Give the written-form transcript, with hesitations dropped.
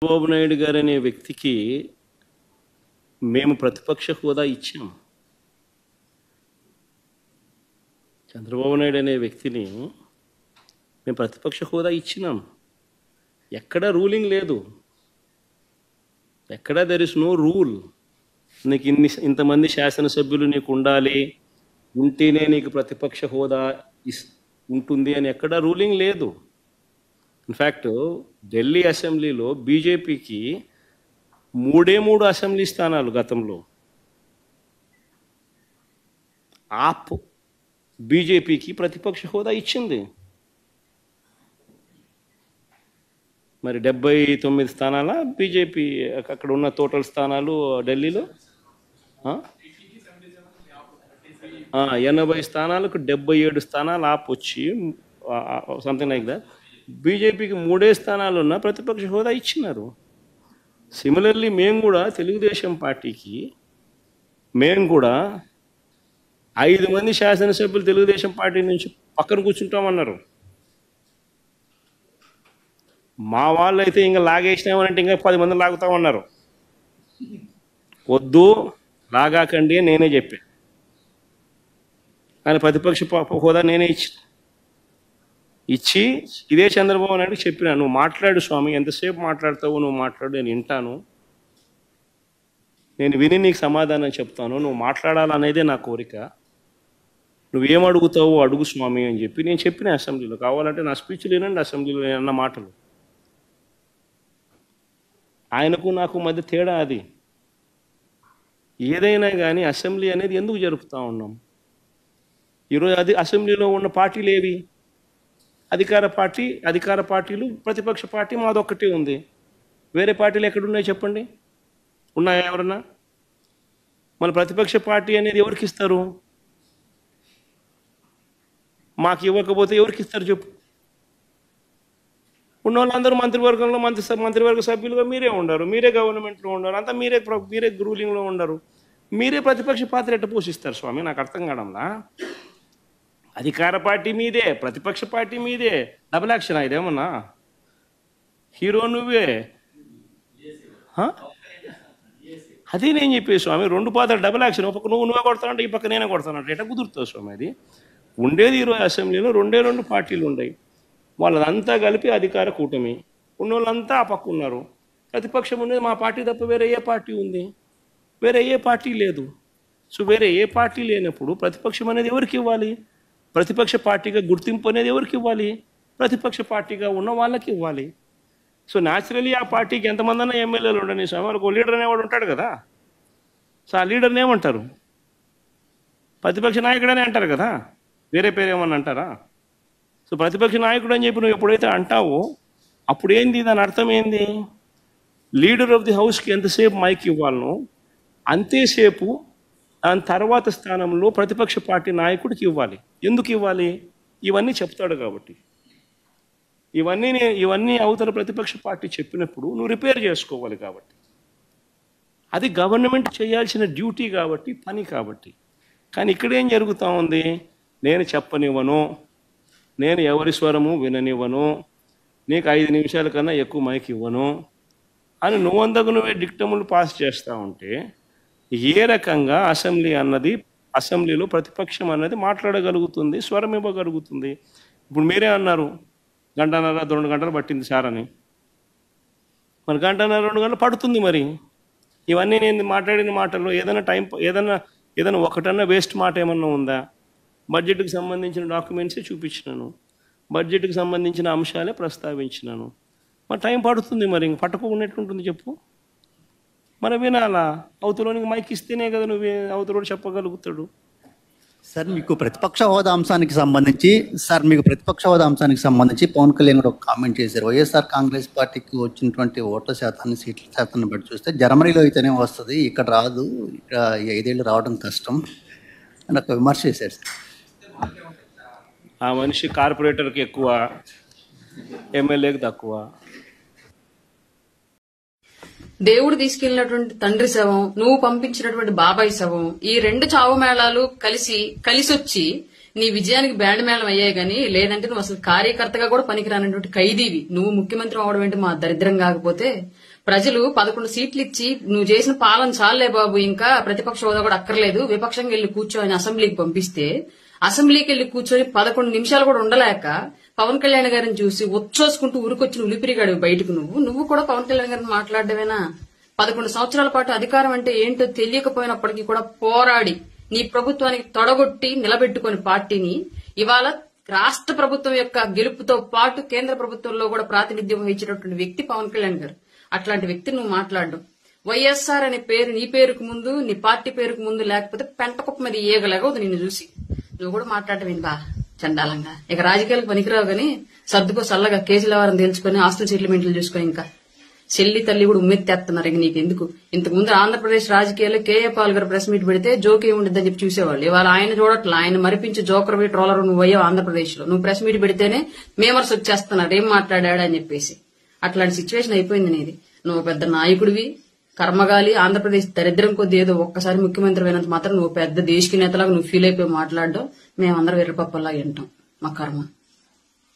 చంద్రబాబు నాయుడు గారు అనే వ్యక్తికి మేము ప్రతిపక్ష హోదా ఇచ్చాం. చంద్రబాబు నాయుడు అనే వ్యక్తిని మేము ప్రతిపక్ష హోదా ఇచ్చినాం. ఎక్కడ రూలింగ్ లేదు, ఎక్కడ దెర్ ఇస్ నో రూల్. నీకు ఇంతమంది శాసనసభ్యులు నీకు ఉండాలి, ఉంటేనే నీకు ప్రతిపక్ష హోదా ఉంటుంది అని ఎక్కడ రూలింగ్ లేదు. ఇన్ఫ్యాక్ట్ ఢిల్లీ అసెంబ్లీలో బీజేపీకి 3 అసెంబ్లీ స్థానాలు గతంలో. ఆప్ బీజేపీకి ప్రతిపక్ష హోదా ఇచ్చింది. మరి 79 స్థానాల బీజేపీ అక్కడ ఉన్న టోటల్ స్థానాలు ఢిల్లీలో 80 స్థానాలకు 77 స్థానాలు ఆప్ వచ్చి సంథింగ్ లైక్ దట్. బీజేపీకి 3 స్థానాలు ఉన్న ప్రతిపక్ష హోదా ఇచ్చినారు. సిమిలర్లీ మేము కూడా తెలుగుదేశం పార్టీకి కూడా 5 మంది శాసనసభ్యులు తెలుగుదేశం పార్టీ నుంచి పక్కన కూర్చుంటామన్నారు. మా వాళ్ళు అయితే ఇంకా లాగేసినామనంటే ఇంకా 10 మంది లాగుతామన్నారు. వద్దు లాగాకండి నేనే చెప్పాను, కానీ ప్రతిపక్ష హోదా నేనే ఇచ్చి ఇదే చంద్రబాబు నాయుడు చెప్పినా, నువ్వు మాట్లాడు స్వామి, ఎంతసేపు మాట్లాడతావు నువ్వు మాట్లాడు, నేను వింటాను, నేను విని నీకు సమాధానం చెప్తాను, నువ్వు మాట్లాడాలనేదే నా కోరిక, నువ్వేం అడుగుతావో అడుగు స్వామి అని చెప్పి నేను చెప్పిన అసెంబ్లీలో. కావాలంటే నా స్పీచ్లు వినండి, అసెంబ్లీలో అన్న మాటలు. ఆయనకు నాకు మధ్య తేడా అది. ఏదైనా కానీ అసెంబ్లీ అనేది ఎందుకు జరుపుతూ ఉన్నాం? ఈరోజు అది అసెంబ్లీలో ఉన్న పార్టీలు ఏవి? అధికార పార్టీలు, ప్రతిపక్ష పార్టీ మాదొక్కటే ఉంది. వేరే పార్టీలు ఎక్కడున్నాయి చెప్పండి? ఉన్నాయా ఎవరన్నా? మన ప్రతిపక్ష పార్టీ అనేది ఎవరికి ఇస్తారు? మాకు ఇవ్వకపోతే ఎవరికి ఇస్తారు చెప్పు? ఉన్న వాళ్ళందరూ మంత్రివర్గంలో మంత్రివర్గ సభ్యులుగా మీరే ఉండరు, మీరే గవర్నమెంట్లో ఉండరు, అంతా మీరే రూలింగ్లో ఉండరు. మీరే ప్రతిపక్ష పాత్ర ఎట్ట పోషిస్తారు స్వామి? నాకు అర్థం కావడంలా. అధికార పార్టీ మీదే, ప్రతిపక్ష పార్టీ మీదే. డబుల్ యాక్షన్ ఇదేమన్నా? హీరో నువ్వే. అది నేను చెప్పే స్వామి, 2 పాత్రలు డబుల్ యాక్షన్. ఒక పక్క నువ్వే కొడతానంటే ఈ పక్క నేనే కొడతానంటే ఎట్లా కుదురుతుంది స్వామి? అది ఉండేది ఈరోజు అసెంబ్లీలో 2 పార్టీలు ఉన్నాయి. వాళ్ళదంతా కలిపి అధికార కూటమి. ఉన్నోళ్ళంతా ఆ పక్క ఉన్నారు. ప్రతిపక్షం ఉండేది మా పార్టీ తప్ప వేరే ఏ పార్టీ ఉంది? వేరే ఏ పార్టీ లేదు. సో వేరే ఏ పార్టీ లేనప్పుడు ప్రతిపక్షం అనేది ఎవరికి ఇవ్వాలి? ప్రతిపక్ష పార్టీగా గుర్తింపు అనేది ఎవరికి ఇవ్వాలి? ప్రతిపక్ష పార్టీగా ఉన్న వాళ్ళకి ఇవ్వాలి. సో న్యాచురలీ ఆ పార్టీకి ఎంతమంది అన్నా ఎమ్మెల్యేలు ఉండని స్వామి, వాళ్ళకు లీడర్ అనేవాడు ఉంటాడు కదా. సో ఆ లీడర్ని ఏమంటారు? ప్రతిపక్ష నాయకుడనే అంటారు కదా, వేరే పేరు ఏమన్నా అంటారా? సో ప్రతిపక్ష నాయకుడు అని చెప్పి నువ్వు ఎప్పుడైతే అంటావో అప్పుడు ఏంది, దాని అర్థం ఏంది? లీడర్ ఆఫ్ ది హౌస్కి ఎంతసేపు మైక్ ఇవ్వాలనో అంతేసేపు దాని తర్వాత స్థానంలో ప్రతిపక్ష పార్టీ నాయకుడికి ఇవ్వాలి. ఎందుకు ఇవ్వాలి? ఇవన్నీ చెప్తాడు కాబట్టి. ఇవన్నీ అవతల ప్రతిపక్ష పార్టీ చెప్పినప్పుడు నువ్వు రిపేర్ చేసుకోవాలి కాబట్టి. అది గవర్నమెంట్ చేయాల్సిన డ్యూటీ కాబట్టి, పని కాబట్టి. కానీ ఇక్కడేం జరుగుతూ ఉంది? నేను చెప్పనివ్వను, నేను ఎవరి స్వరము విననివ్వను, నీకు 5 నిమిషాల కన్నా ఎక్కువ మైక్ ఇవ్వను అని నువ్వే డిక్టములు పాస్ చేస్తూ ఉంటే ఏ రకంగా అసెంబ్లీలో ప్రతిపక్షం అన్నది మాట్లాడగలుగుతుంది, స్వరం ఇవ్వగలుగుతుంది? ఇప్పుడు మీరే అన్నారు 1.5-2 గంటలు పట్టింది సార్ అని. మరి 1.5-2 గంటలు పడుతుంది. మరి ఇవన్నీ నేను మాట్లాడిన మాటల్లో ఏదైనా ఒకటన్నా వేస్ట్ మాట ఏమన్నా ఉందా? బడ్జెట్కి సంబంధించిన డాక్యుమెంట్సే చూపించినాను, బడ్జెట్కి సంబంధించిన అంశాలే ప్రస్తావించినాను. మరి టైం పడుతుంది. మరి ఇంక పట్టకపోయినట్లుంటుంది చెప్పు. మరి వినాలా? అవతలోనికి మైక్ ఇస్తేనే కదా నువ్వు అవతలోడు చెప్పగలుగుతాడు. సార్ మీకు ప్రతిపక్ష హోదా అంశానికి సంబంధించి పవన్ కళ్యాణ్ కూడా ఒక కామెంట్ చేశారు. వైఎస్ఆర్ కాంగ్రెస్ పార్టీకి వచ్చినటువంటి ఓట్ల శాతాన్ని, సీట్ల శాతాన్ని బట్టి చూస్తే జర్మనీలో అయితేనే వస్తుంది, ఇక్కడ రాదు, ఇక్కడ 5 ఏళ్ళు రావడం కష్టం అని ఒక విమర్శ చేశారు. ఆ మనిషి కార్పొరేటర్కి ఎక్కువ, ఎమ్మెల్యేకి తక్కువ. దేవుడు తీసుకెళ్లినటువంటి తండ్రి శవం, నువ్వు పంపించినటువంటి బాబాయ్ శవం, ఈ 2 చావు మేళాలు కలిసొచ్చి నీ విజయానికి బ్యాండ్ మేళం అయ్యాయి గానీ, లేదంటే నువ్వు అసలు కార్యకర్తగా కూడా పనికిరానటువంటి ఖైదీవి. నువ్వు ముఖ్యమంత్రి అవడం ఏంటి మా దరిద్రం కాకపోతే ప్రజలు 11 సీట్లు ఇచ్చి నువ్వు చేసిన పాలన చాలే బాబు, ఇంకా ప్రతిపక్ష హోదా కూడా అక్కర్లేదు, విపక్షంగా వెళ్లి కూర్చొని అసెంబ్లీకి పంపిస్తే అసెంబ్లీకి వెళ్లి కూర్చొని 11 నిమిషాలు కూడా ఉండలేక పవన్ కళ్యాణ్ గారిని చూసి ఉచ్చోసుకుంటూ ఉరికొచ్చిన ఉలిపిరిగాడు బయటకు. నువ్వు కూడా పవన్ కళ్యాణ్ గారిని మాట్లాడవేనా? 11 సంవత్సరాల పాటు అధికారం అంటే ఏంటో తెలియకపోయినప్పటికీ కూడా పోరాడి నీ ప్రభుత్వానికి తొడగొట్టి నిలబెట్టుకుని పార్టీని ఇవాళ రాష్ట్ర ప్రభుత్వం యొక్క గెలుపుతో పాటు కేంద్ర ప్రభుత్వంలో కూడా ప్రాతినిధ్యం వహించినటువంటి వ్యక్తి పవన్ కళ్యాణ్ గారు. అట్లాంటి వ్యక్తి నువ్వు మాట్లాడడం, వైఎస్ఆర్ అనే పేరు నీ పేరుకు ముందు, నీ పార్టీ పేరుకు ముందు లేకపోతే పెంటకుప్ప మీద ఏగలేగదు నిన్ను చూసి. నువ్వు కూడా మాట్లాడటం బా చండాలంగా. ఇక రాజకీయాలకు పనికిరావు గానీ సర్దుకో సల్లగా కేసుల వారం తెలుసుకుని ఆస్తుల సెటిల్మెంట్లు చూసుకొని ఇంకా చెల్లి తల్లి కూడా ఉమ్మెత్తేస్తున్నారు. ఇక నీకెందుకు? ఇంతకుముందు ఆంధ్రప్రదేశ్ రాజకీయాల్లో కేఏ పాల్ గారు ప్రెస్ మీట్ పెడితే జోక్ ఏముండిద్దని చెప్పి చూసేవాళ్ళు. ఇవాళ ఆయన చూడట్లా, ఆయన మరిపించి జోకర్ ట్రోలర్ నువ్వు అయ్యావు ఆంధ్రప్రదేశ్ లో. నువ్వు ప్రెస్ మీట్ పెడితేనే మేమర్స్ వచ్చేస్తున్నారు ఏం మాట్లాడాడు అని చెప్పేసి. అట్లాంటి సిచ్యువేషన్ అయిపోయింది నీది. నువ్వు పెద్ద నాయకుడివి, కర్మగాలి. ఆంధ్రప్రదేశ్ దరిద్రం కొద్ది ఏదో ఒక్కసారి ముఖ్యమంత్రి అయినంత మాత్రం నువ్వు పెద్ద దేశకి నేతలాగా నువ్వు ఫీల్ అయిపోయి మాట్లాడడం మేమందరం వెర్రపప్పలాగా వింటాం. మా కర్మ.